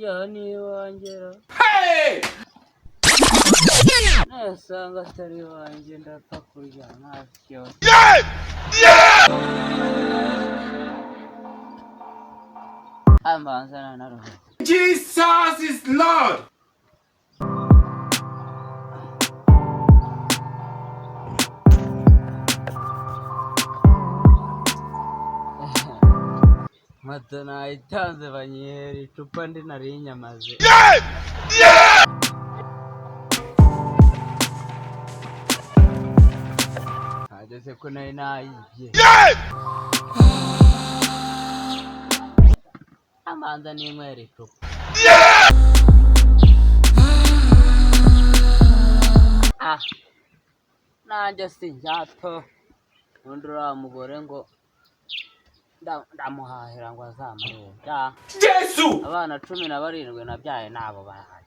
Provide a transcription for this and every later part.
Johnny Wangera. Hey! Nasanga atari wanjye ndapfa kurya ntacyo. Ambanza na roho. Jesus is Lord. Matana itanze banyeri icupa ndi nari inyamaze. Ageze ko nari nayibye. Amanza n'inywera icupa. Nanjye sinjyato undi uriya mugore ngo ndamuhahira ngo azamurebe. Yesu! Abana 17 nabyaye nabo bahari.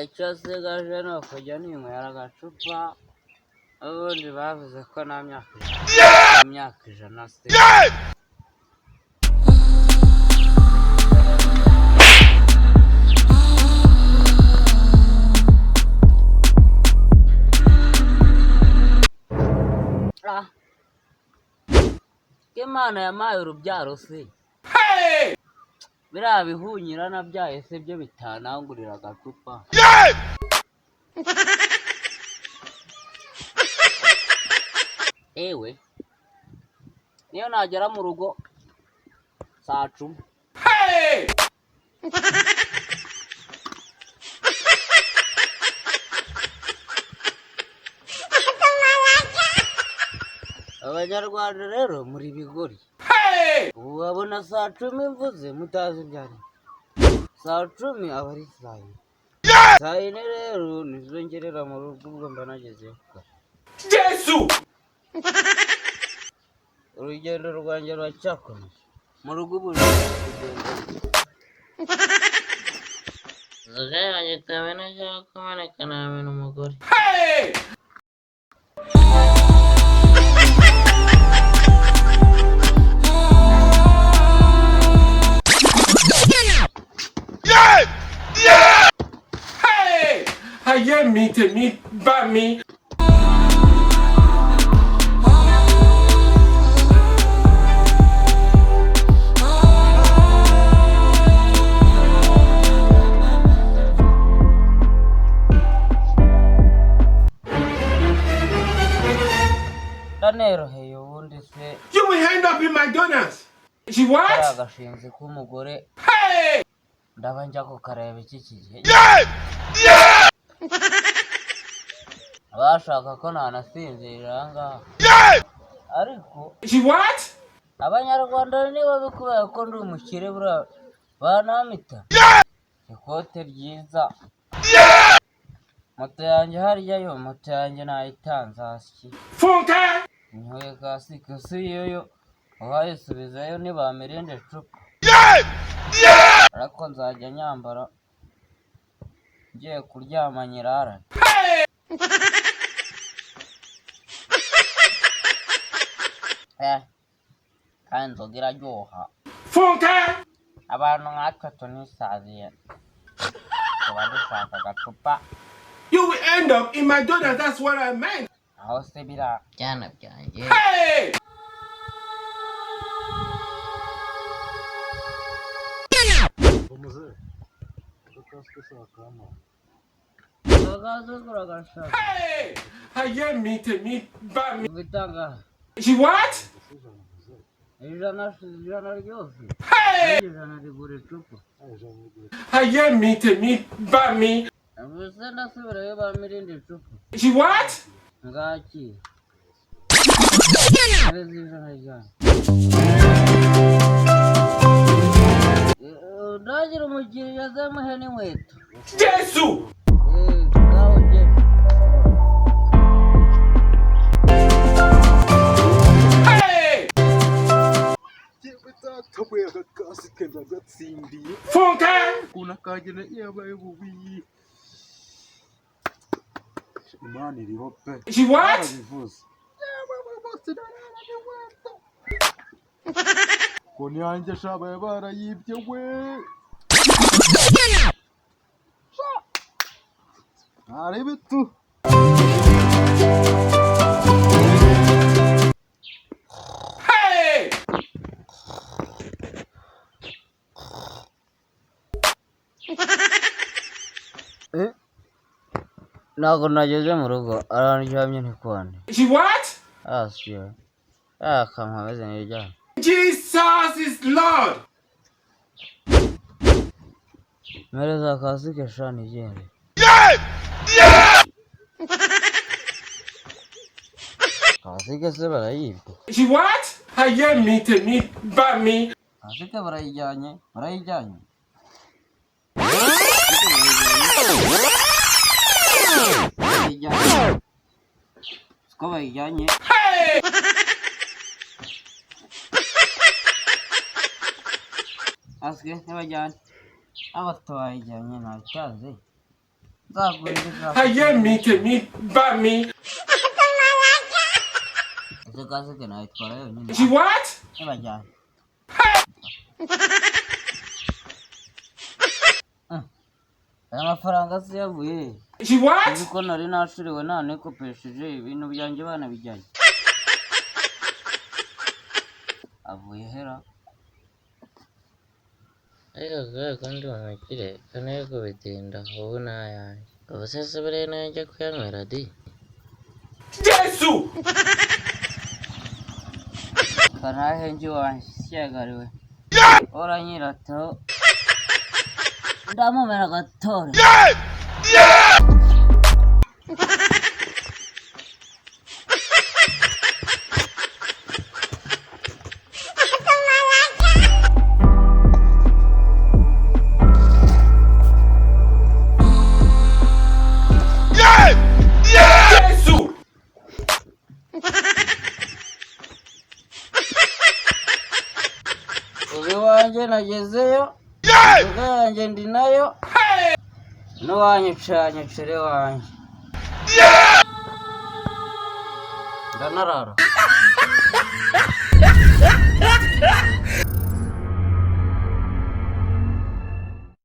Icyo sigaje ni ukujya ninywera agacupa ubundi bavuze ko nta myaka ijana se. Imana yamaye urubyaro se. Biriya bihunyira nabyaye se byo bitanangurira agacupa. Ewe niyo nagera mu rugo saa 10. Abanyarwanda rero muri bigori. Ubu babona saa 10 mvuze mutazi byari. Saa 10 aba ari saa 4. Saa 4 rero nizo ngerera mu rugo ubwo mba nagezeyo. Yesu! Urugendo rwanjye ruracyakomeje. Mu rugo ubu Zagaya tabena cyo kumaneka nawe n'umugore. Aye mi te mi ba mi. Danero heyo wundi se. You will end up in McDonald's. She what? Agashinze k'umugore. Ndaba njya kukareba iki kigihe. Abashaka ko nanasinzira ngaha. Ariko She what? Abanyarwanda nibo bikubera ko ndi umukire bura banamita. Ikote ryiza. Moto yanjye harya yo moto yanjye nayitanze hasi. Funka! Nyoye kasi kusiyoyo. Wayisubizayo nibamirinde cupa. Ariko nzajya nyambara ngiye kuryama nyirara. Kandi inzoga iraryoha. Funka! Abantu nkatwe tunisaziye tuba dushaka agacupa. You will end up in McDonald's, that's what I meant. Aho se bira byana byanjye. Hey! Aye mi te mi ba mi. Bitanga. She what? Ijana ryose. Ijana rigura icupa. Aye mi te mi ba mi. Abuse ndasubirayo bamirinde icupa. She what? Ngaki. Ijana ryose. Ndagira umukiriya azamuhe n'inkweto. Yesu! Funka! Kuna kagena yabaye bubi. Imana iriho pe. She what? telefone yanjye shabaye barayibye we. Arebe tu. Hey! ntabwo nageze mu rugo arandyamye ntikwande. She what? Asiyo akanka ameze n'iryamye. Jesus is Lord. Mpereza kasike shani igende. Kasike se barayibye. She what? Haye me ba me. Kasike barayijyanye. Barayijyanye siko bayijyanye. Hey! Asike ntibajyane abatwayijyanye ntacyazi nzagurira. Haye me ba me. Ese kasike nayitwara yonyine. She what? Ntibajyane. Aya mafaranga se yavuye. She what? Uzi ko nari nashuriwe nanikopesheje ibintu byanjye banabijyanye. Avuye hera. kandi umukire kane ko bitinda wowe nayanjye ubu se subire nanjye kuyanywera di Yesu! Kanahenji wanjye syagariwe. Oranyirataho ndamumera gatore. Uzi wanjye nagezeyo. Inzoga yanjye ndi nayo. N'uwanyicanye wanjye. Ndanarara.